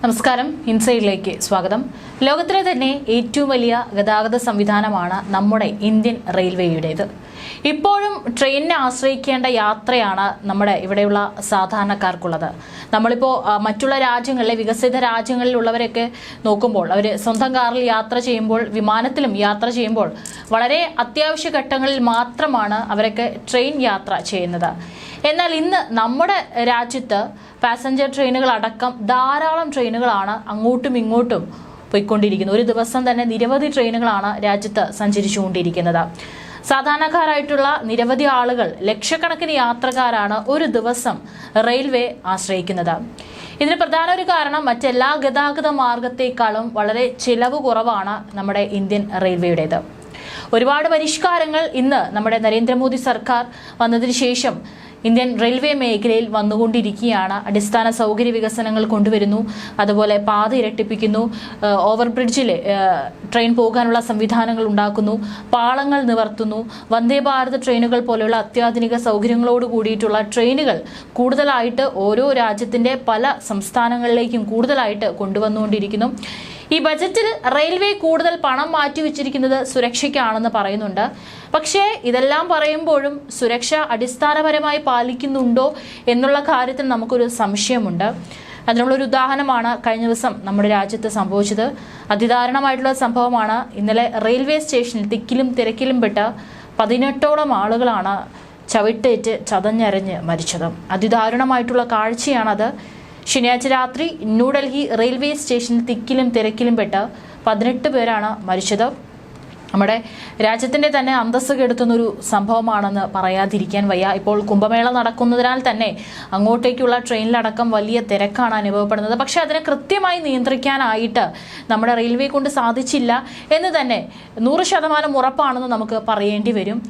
നമസ്കാരം, ഇൻസൈഡിലേക്ക് സ്വാഗതം. ലോകത്തിലെ തന്നെ ഏറ്റവും വലിയ ഗതാഗത സംവിധാനമാണ് നമ്മുടെ ഇന്ത്യൻ റെയിൽവേയുടേത്. ഇപ്പോഴും ട്രെയിനിനെ ആശ്രയിക്കേണ്ട യാത്രയാണ് നമ്മുടെ ഇവിടെയുള്ള സാധാരണക്കാർക്കുള്ളത്. നമ്മളിപ്പോൾ മറ്റുള്ള രാജ്യങ്ങളിലെ വികസിത രാജ്യങ്ങളിലുള്ളവരൊക്കെ നോക്കുമ്പോൾ അവർ സ്വന്തം കാറിൽ യാത്ര ചെയ്യുമ്പോൾ, വിമാനത്തിലും യാത്ര ചെയ്യുമ്പോൾ വളരെ അത്യാവശ്യ ഘട്ടങ്ങളിൽ മാത്രമാണ് അവരൊക്കെ ട്രെയിൻ യാത്ര ചെയ്യുന്നത്. എന്നാൽ ഇന്ന് നമ്മുടെ രാജ്യത്ത് പാസഞ്ചർ ട്രെയിനുകൾ അടക്കം ധാരാളം ട്രെയിനുകളാണ് അങ്ങോട്ടും ഇങ്ങോട്ടും പോയിക്കൊണ്ടിരിക്കുന്നത്. ഒരു ദിവസം തന്നെ നിരവധി ട്രെയിനുകളാണ് രാജ്യത്ത് സഞ്ചരിച്ചുകൊണ്ടിരിക്കുന്നത്. സാധാരണക്കാരായിട്ടുള്ള നിരവധി ആളുകൾ, ലക്ഷക്കണക്കിന് യാത്രക്കാരാണ് ഒരു ദിവസം റെയിൽവേ ആശ്രയിക്കുന്നത്. ഇതിന് പ്രധാന ഒരു കാരണം മറ്റെല്ലാ ഗതാഗത മാർഗത്തേക്കാളും വളരെ ചിലവ് കുറവാണ് നമ്മുടെ ഇന്ത്യൻ റെയിൽവേയുടേത്. ഒരുപാട് പരിഷ്കാരങ്ങൾ ഇന്ന് നമ്മുടെ നരേന്ദ്രമോദി സർക്കാർ വന്നതിന് ശേഷം ഇന്ത്യൻ റെയിൽവേ മേഖലയിൽ വന്നുകൊണ്ടിരിക്കുകയാണ്. അടിസ്ഥാന സൗകര്യ വികസനങ്ങൾ കൊണ്ടുവരുന്നു, അതുപോലെ പാത ഇരട്ടിപ്പിക്കുന്നു, ഓവർബ്രിഡ്ജിൽ ട്രെയിൻ പോകാനുള്ള സംവിധാനങ്ങൾ ഉണ്ടാക്കുന്നു, പാളങ്ങൾ നിവർത്തുന്നു, വന്ദേ ഭാരത് ട്രെയിനുകൾ പോലെയുള്ള അത്യാധുനിക സൗകര്യങ്ങളോട് കൂടിയിട്ടുള്ള ട്രെയിനുകൾ കൂടുതലായിട്ട് ഓരോ രാജ്യത്തിന്റെ പല സംസ്ഥാനങ്ങളിലേക്കും കൂടുതലായിട്ട് കൊണ്ടുവന്നുകൊണ്ടിരിക്കുന്നു. ഈ ബജറ്റിൽ റെയിൽവേ കൂടുതൽ പണം മാറ്റിവെച്ചിരിക്കുന്നത് സുരക്ഷയ്ക്കാണെന്ന് പറയുന്നുണ്ട്. പക്ഷേ ഇതെല്ലാം പറയുമ്പോഴും സുരക്ഷ അടിസ്ഥാനപരമായി പാലിക്കുന്നുണ്ടോ എന്നുള്ള കാര്യത്തിൽ നമുക്കൊരു സംശയമുണ്ട്. അതിനുള്ളൊരു ഉദാഹരണമാണ് കഴിഞ്ഞ ദിവസം നമ്മുടെ രാജ്യത്ത് സംഭവിച്ചത്. അതിദാരുണമായിട്ടുള്ള സംഭവമാണ്. ഇന്നലെ റെയിൽവേ സ്റ്റേഷനിൽ തിക്കിലും തിരക്കിലും പെട്ട് 18ഓളം ആളുകളാണ് ചവിട്ടേറ്റ് ചതഞ്ഞരഞ്ഞ് മരിച്ചത്. അതിദാരുണമായിട്ടുള്ള കാഴ്ചയാണത്. ശനിയാഴ്ച രാത്രി ന്യൂഡൽഹി റെയിൽവേ സ്റ്റേഷനിൽ തിക്കിലും തിരക്കിലും പെട്ട് 18 പേരാണ് മരിച്ചത്. നമ്മുടെ രാജ്യത്തിന്റെ തന്നെ അന്തസ്സ് കെടുത്തുന്നൊരു സംഭവമാണെന്ന് പറയാതിരിക്കാൻ വയ്യ. ഇപ്പോൾ കുംഭമേള നടക്കുന്നതിനാൽ തന്നെ അങ്ങോട്ടേക്കുള്ള ട്രെയിനിലടക്കം വലിയ തിരക്കാണ് അനുഭവപ്പെടുന്നത്. പക്ഷെ അതിനെ കൃത്യമായി നിയന്ത്രിക്കാനായിട്ട് നമ്മുടെ റെയിൽവേ കൊണ്ട് സാധിച്ചില്ല എന്ന് തന്നെ 100% ഉറപ്പാണെന്ന് നമുക്ക് പറയേണ്ടി വരും.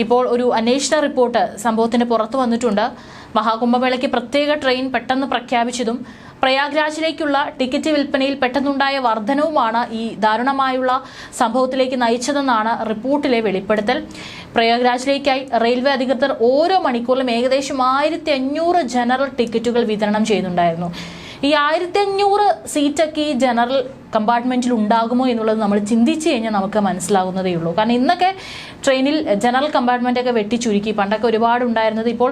ഇപ്പോൾ ഒരു അന്വേഷണ റിപ്പോർട്ട് സംഭവത്തിന് പുറത്തു വന്നിട്ടുണ്ട്. മഹാകുംഭമേളയ്ക്ക് പ്രത്യേക ട്രെയിൻ പെട്ടെന്ന് പ്രഖ്യാപിച്ചതും പ്രയാഗ്രാജിലേക്കുള്ള ടിക്കറ്റ് വിൽപ്പനയിൽ പെട്ടെന്നുണ്ടായ വർധനവുമാണ് ഈ ദാരുണമായുള്ള സംഭവത്തിലേക്ക് നയിച്ചതെന്നാണ് റിപ്പോർട്ടിലെ വെളിപ്പെടുത്തൽ. പ്രയാഗ്രാജിലേക്കായി റെയിൽവേ അധികൃതർ ഓരോ മണിക്കൂറിലും ഏകദേശം 1500 ജനറൽ ടിക്കറ്റുകൾ വിതരണം ചെയ്യുന്നുണ്ടായിരുന്നു. ഈ 1500 സീറ്റൊക്കെ ഈ ജനറൽ കമ്പാർട്ട്മെന്റിൽ ഉണ്ടാകുമോ എന്നുള്ളത് നമ്മൾ ചിന്തിച്ചു കഴിഞ്ഞാൽ നമുക്ക് മനസ്സിലാകുന്നതേ ഉള്ളൂ. കാരണം ഇന്നൊക്കെ ട്രെയിനിൽ ജനറൽ കമ്പാർട്ട്മെന്റ് ഒക്കെ വെട്ടി ചുരുക്കി. പണ്ടൊക്കെ ഒരുപാട് ഉണ്ടായിരുന്നത് ഇപ്പോൾ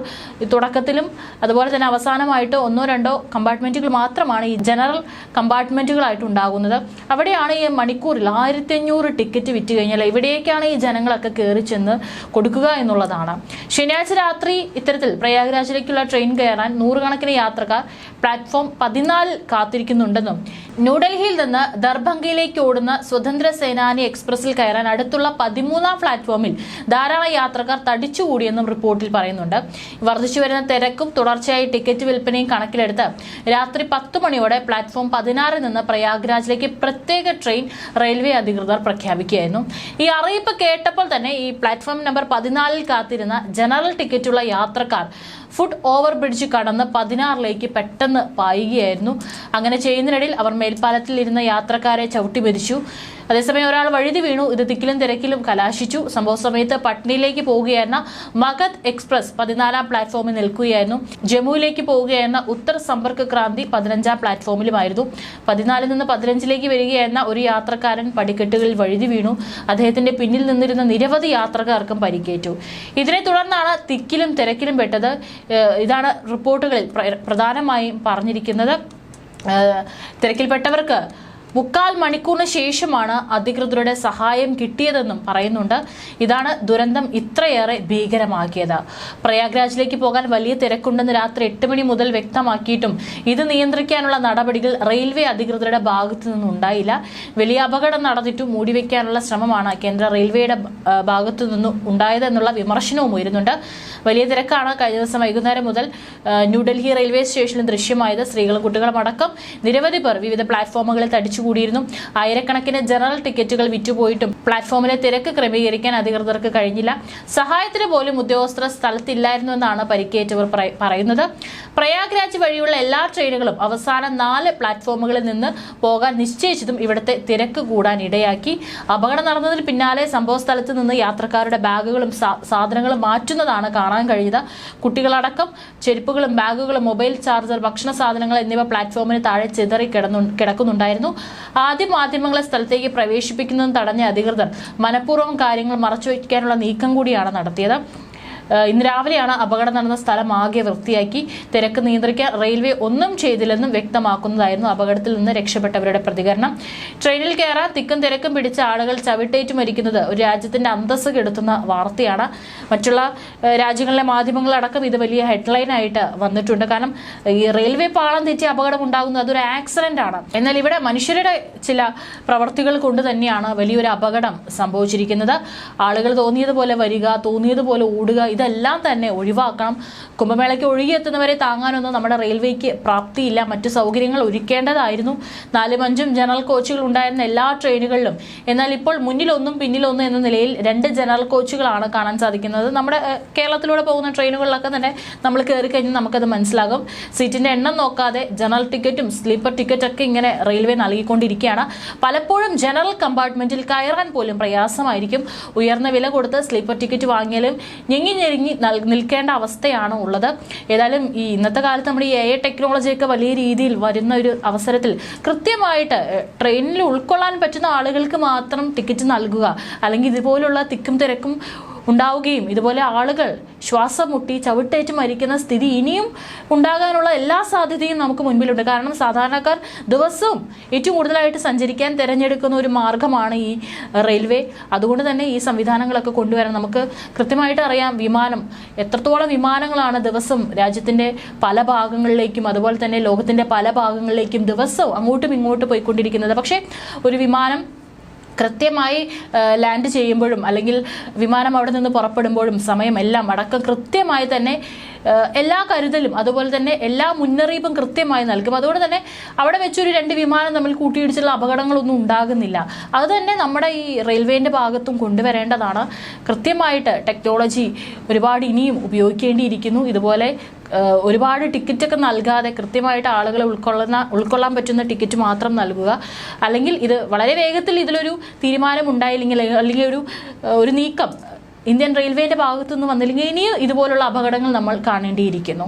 തുടക്കത്തിലും അതുപോലെ തന്നെ അവസാനമായിട്ട് 1-2 കമ്പാർട്ട്മെന്റുകൾ മാത്രമാണ് ഈ ജനറൽ കമ്പാർട്ട്മെന്റുകളായിട്ട് ഉണ്ടാകുന്നത്. അവിടെയാണ് ഈ മണിക്കൂറിൽ 1500 ടിക്കറ്റ് വിറ്റ് കഴിഞ്ഞാൽ എവിടേക്കാണ് ഈ ജനങ്ങളൊക്കെ കയറി ചെന്ന് കൊടുക്കുക എന്നുള്ളതാണ്. ശനിയാഴ്ച രാത്രി ഇത്തരത്തിൽ പ്രയാഗ്രാജിലേക്കുള്ള ട്രെയിൻ കയറാൻ നൂറുകണക്കിന് യാത്രക്കാർ പ്ലാറ്റ്ഫോം 14 കാത്തിരിക്കുന്നുണ്ടെന്നും ന്യൂഡൽഹിയിൽ നിന്ന് ദർഭംഗയിലേക്ക് ഓടുന്ന സ്വതന്ത്ര സേനാനി എക്സ്പ്രസിൽ കയറാൻ അടുത്തുള്ള 13ാം പ്ലാറ്റ്ഫോമിൽ ധാരാളം യാത്രക്കാർ തടിച്ചുകൂടിയെന്നും റിപ്പോർട്ടിൽ പറയുന്നുണ്ട്. വർദ്ധിച്ചു വരുന്ന തിരക്കും തുടർച്ചയായി ടിക്കറ്റ് വിൽപ്പനയും കണക്കിലെടുത്ത് രാത്രി 10 മണിയോടെ പ്ലാറ്റ്ഫോം 16 നിന്ന് പ്രയാഗ്രാജിലേക്ക് പ്രത്യേക ട്രെയിൻ റെയിൽവേ അധികൃതർ പ്രഖ്യാപിക്കുകയായിരുന്നു. ഈ അറിയിപ്പ് കേട്ടപ്പോൾ തന്നെ ഈ പ്ലാറ്റ്ഫോം നമ്പർ 14 കാത്തിരുന്ന ജനറൽ ടിക്കറ്റുള്ള യാത്രക്കാർ ഫുട് ഓവർ ബ്രിഡ്ജ് കടന്ന് 16ലേക്ക് പെട്ടെന്ന് പായുകയായിരുന്നു. അങ്ങനെ ചെയ്യുന്നതിനിടയിൽ അവർ മേൽപ്പാലത്തിൽ ഇരുന്ന യാത്രക്കാരെ ചവിട്ടി മരിച്ചു. അതേസമയം ഒരാൾ വഴുതി വീണു. ഇത് തിക്കിലും തിരക്കിലും കലാശിച്ചു. സംഭവ സമയത്ത് പട്നയിലേക്ക് പോവുകയായിരുന്ന മഗധ് എക്സ്പ്രസ് 14ാം പ്ലാറ്റ്ഫോമിൽ നിൽക്കുകയായിരുന്നു. ജമ്മുവിലേക്ക് പോവുകയായിരുന്ന ഉത്തർ സമ്പർക്ക് ക്രാന്തി 15ാം പ്ലാറ്റ്ഫോമിലുമായിരുന്നു. 14 നിന്ന് 15ലേക്ക് വരികയായിരുന്ന ഒരു യാത്രക്കാരൻ പടിക്കെട്ടുകളിൽ വഴുതി വീണു. അദ്ദേഹത്തിന്റെ പിന്നിൽ നിന്നിരുന്ന നിരവധി യാത്രക്കാർക്കും പരിക്കേറ്റു. ഇതിനെ തുടർന്നാണ് തിക്കിലും തിരക്കിലും പെട്ടത്. ഇതാണ് റിപ്പോർട്ടുകളിൽ പ്രധാനമായും പറഞ്ഞിരിക്കുന്നത്. തിരക്കിൽപ്പെട്ടവർക്ക് 3/4 മണിക്കൂറിന് ശേഷമാണ് അധികൃതരുടെ സഹായം കിട്ടിയതെന്നും പറയുന്നുണ്ട്. ഇതാണ് ദുരന്തം ഇത്രയേറെ ഭീകരമാക്കിയത്. പ്രയാഗ്രാജിലേക്ക് പോകാൻ വലിയ തിരക്കുണ്ടെന്ന് രാത്രി 8 മണി മുതൽ വ്യക്തമാക്കിയിട്ടും ഇത് നിയന്ത്രിക്കാനുള്ള നടപടികൾ റെയിൽവേ അധികൃതരുടെ ഭാഗത്തു നിന്നുണ്ടായില്ല. വലിയ അപകടം നടന്നിട്ടും മൂടിവെക്കാനുള്ള ശ്രമമാണ് കേന്ദ്ര റെയിൽവേയുടെ ഭാഗത്തു നിന്നും ഉണ്ടായതെന്നുള്ള വിമർശനവും ഉയരുന്നുണ്ട്. വലിയ തിരക്കാണ് കഴിഞ്ഞ ദിവസം വൈകുന്നേരം മുതൽ ന്യൂഡൽഹി റെയിൽവേ സ്റ്റേഷനിൽ ദൃശ്യമായത്. സ്ത്രീകളും കുട്ടികളും അടക്കം നിരവധി പേർ വിവിധ പ്ലാറ്റ്ഫോമുകളിൽ തടിച്ചു തടിച്ചുകൂടിയിരുന്നു. ആയിരക്കണക്കിന് ജനറൽ ടിക്കറ്റുകൾ വിറ്റുപോയിട്ടും പ്ലാറ്റ്ഫോമിലെ തിരക്ക് ക്രമീകരിക്കാൻ അധികൃതർക്ക് കഴിഞ്ഞില്ല. സഹായത്തിന് പോലും ഉദ്യോഗസ്ഥർ സ്ഥലത്തില്ലായിരുന്നുവെന്നാണ് പരിക്കേറ്റവർ പറയുന്നത്. പ്രയാഗ്രാജ് വഴിയുള്ള എല്ലാ ട്രെയിനുകളും അവസാന 4 പ്ലാറ്റ്ഫോമുകളിൽ നിന്ന് പോകാൻ നിശ്ചയിച്ചതും ഇവിടുത്തെ തിരക്ക് കൂടാൻ ഇടയാക്കി. അപകടം നടന്നതിന് പിന്നാലെ സംഭവ സ്ഥലത്ത് നിന്ന് യാത്രക്കാരുടെ ബാഗുകളും സാധനങ്ങളും മാറ്റുന്നതാണ് കാണാൻ കഴിഞ്ഞത്. കുട്ടികളടക്കം ചെരുപ്പുകളും ബാഗുകളും മൊബൈൽ ചാർജർ, ഭക്ഷണ സാധനങ്ങൾ എന്നിവ പ്ലാറ്റ്ഫോമിന് താഴെ ചിതറി കിടക്കുന്നുണ്ടായിരുന്നു. ആദ്യം മാധ്യമങ്ങളെ സ്ഥലത്തേക്ക് പ്രവേശിപ്പിക്കുന്നതും തടഞ്ഞ അധികൃതർ മനഃപൂർവ്വം കാര്യങ്ങൾ മറച്ചുവെക്കാനുള്ള നീക്കം കൂടിയാണ് നടത്തിയത്. ഇന്ന് രാവിലെയാണ് അപകടം നടന്ന സ്ഥലം ആകെ വൃത്തിയാക്കി. തിരക്ക് നിയന്ത്രിക്കാൻ റെയിൽവേ ഒന്നും ചെയ്തില്ലെന്നും വ്യക്തമാക്കുന്നതായിരുന്നു അപകടത്തിൽ നിന്ന് രക്ഷപ്പെട്ടവരുടെ പ്രതികരണം. ട്രെയിനിൽ കയറാൻ തിക്കും തിരക്കും പിടിച്ച ആളുകൾ ചവിട്ടേറ്റ് മരിക്കുന്നത് ഒരു രാജ്യത്തിന്റെ അന്തസ്സ് കെടുത്തുന്ന വാർത്തയാണ്. മറ്റുള്ള രാജ്യങ്ങളിലെ മാധ്യമങ്ങളടക്കം ഇത് വലിയ ഹെഡ്ലൈനായിട്ട് വന്നിട്ടുണ്ട്. കാരണം ഈ റെയിൽവേ പാളം തെറ്റി അപകടം ഉണ്ടാകുന്നത് അതൊരു ആക്സിഡന്റ് ആണ്. എന്നാൽ ഇവിടെ മനുഷ്യരുടെ ചില പ്രവർത്തികൾ കൊണ്ട് തന്നെയാണ് വലിയൊരു അപകടം സംഭവിച്ചിരിക്കുന്നത്. ആളുകൾ തോന്നിയതുപോലെ വരിക, തോന്നിയതുപോലെ ഓടുക, ഇതെല്ലാം തന്നെ ഒഴിവാക്കണം. കുംഭമേളയ്ക്ക് ഒഴുകിയെത്തുന്നവരെ താങ്ങാനൊന്നും നമ്മുടെ റെയിൽവേക്ക് പ്രാപ്തിയില്ല. മറ്റു സൗകര്യങ്ങൾ ഒരുക്കേണ്ടതായിരുന്നു. 4-5 ജനറൽ കോച്ചുകൾ ഉണ്ടായിരുന്ന എല്ലാ ട്രെയിനുകളിലും എന്നാൽ ഇപ്പോൾ മുന്നിലൊന്നും പിന്നിലൊന്നും എന്ന നിലയിൽ 2 ജനറൽ കോച്ചുകളാണ് കാണാൻ സാധിക്കുന്നത്. നമ്മുടെ കേരളത്തിലൂടെ പോകുന്ന ട്രെയിനുകളിലൊക്കെ തന്നെ നമ്മൾ കയറി കഴിഞ്ഞാൽ നമുക്കത് മനസ്സിലാകും. സീറ്റിന്റെ എണ്ണം നോക്കാതെ ജനറൽ ടിക്കറ്റും സ്ലീപ്പർ ടിക്കറ്റൊക്കെ ഇങ്ങനെ റെയിൽവേ നൽകിക്കൊണ്ടിരിക്കുകയാണ്. പലപ്പോഴും ജനറൽ കമ്പാർട്ട്മെന്റിൽ കയറാൻ പോലും പ്രയാസമായിരിക്കും. ഉയർന്ന വില കൊടുത്ത് സ്ലീപ്പർ ടിക്കറ്റ് വാങ്ങിയാലും ഞെങ്ങി നിൽക്കേണ്ട അവസ്ഥയാണ് ഉള്ളത്. ഏതായാലും ഈ ഇന്നത്തെ കാലത്ത് നമ്മുടെ ഈ AI ടെക്നോളജിയൊക്കെ വലിയ രീതിയിൽ വരുന്ന ഒരു അവസരത്തിൽ കൃത്യമായിട്ട് ട്രെയിനിൽ ഉൾക്കൊള്ളാൻ പറ്റുന്ന ആളുകൾക്ക് മാത്രം ടിക്കറ്റ് നൽകുക, അല്ലെങ്കിൽ ഇതുപോലുള്ള തിക്കും തിരക്കും ഉണ്ടാവുകയും ഇതുപോലെ ആളുകൾ ശ്വാസം മുട്ടി ചവിട്ടേറ്റ് മരിക്കുന്ന സ്ഥിതി ഇനിയും ഉണ്ടാകാനുള്ള എല്ലാ സാധ്യതയും നമുക്ക് മുൻപിലുണ്ട്. കാരണം സാധാരണക്കാർ ദിവസവും ഏറ്റവും കൂടുതലായിട്ട് സഞ്ചരിക്കാൻ തിരഞ്ഞെടുക്കുന്ന ഒരു മാർഗമാണ് ഈ റെയിൽവേ. അതുകൊണ്ട് തന്നെ ഈ സംവിധാനങ്ങളൊക്കെ കൊണ്ടുവരാൻ നമുക്ക് കൃത്യമായിട്ട് അറിയാം. എത്രത്തോളം വിമാനങ്ങളാണ് ദിവസം രാജ്യത്തിന്റെ പല ഭാഗങ്ങളിലേക്കും അതുപോലെ തന്നെ ലോകത്തിന്റെ പല ഭാഗങ്ങളിലേക്കും ദിവസവും അങ്ങോട്ടും ഇങ്ങോട്ടും പോയിക്കൊണ്ടിരിക്കുന്നത്. പക്ഷേ ഒരു വിമാനം കൃത്യമായി ലാൻഡ് ചെയ്യുമ്പോഴും അല്ലെങ്കിൽ വിമാനം അവിടെ നിന്ന് പുറപ്പെടുമ്പോഴും സമയം എല്ലാം അടക്കം കൃത്യമായി തന്നെ എല്ലാ കരുതലും അതുപോലെ തന്നെ എല്ലാ മുന്നറിയിപ്പും കൃത്യമായി നൽകും. അതുകൊണ്ട് തന്നെ അവിടെ വെച്ചൊരു 2 വിമാനം തമ്മിൽ കൂട്ടിയിടിച്ചുള്ള അപകടങ്ങളൊന്നും ഉണ്ടാകുന്നില്ല. അത് തന്നെ നമ്മുടെ ഈ റെയിൽവേന്റെ ഭാഗത്തും കൊണ്ടുവരേണ്ടതാണ്. കൃത്യമായിട്ട് ടെക്നോളജി ഒരുപാട് ഇനിയും ഉപയോഗിക്കേണ്ടിയിരിക്കുന്നു. ഇതുപോലെ ഒരുപാട് ടിക്കറ്റൊക്കെ നൽകാതെ കൃത്യമായിട്ട് ആളുകളെ ഉൾക്കൊള്ളാൻ പറ്റുന്ന ടിക്കറ്റ് മാത്രം നൽകുക. അല്ലെങ്കിൽ ഇത് വളരെ വേഗത്തിൽ ഇതിലൊരു തീരുമാനം ഉണ്ടായില്ലെങ്കിൽ അല്ലെങ്കിൽ ഒരു നീക്കം ഇന്ത്യൻ റെയിൽവേന്റെ ഭാഗത്തുനിന്ന് വന്നില്ലെങ്കിൽ ഇനിയും ഇതുപോലുള്ള അപകടങ്ങൾ നമ്മൾ കാണേണ്ടിയിരിക്കുന്നു.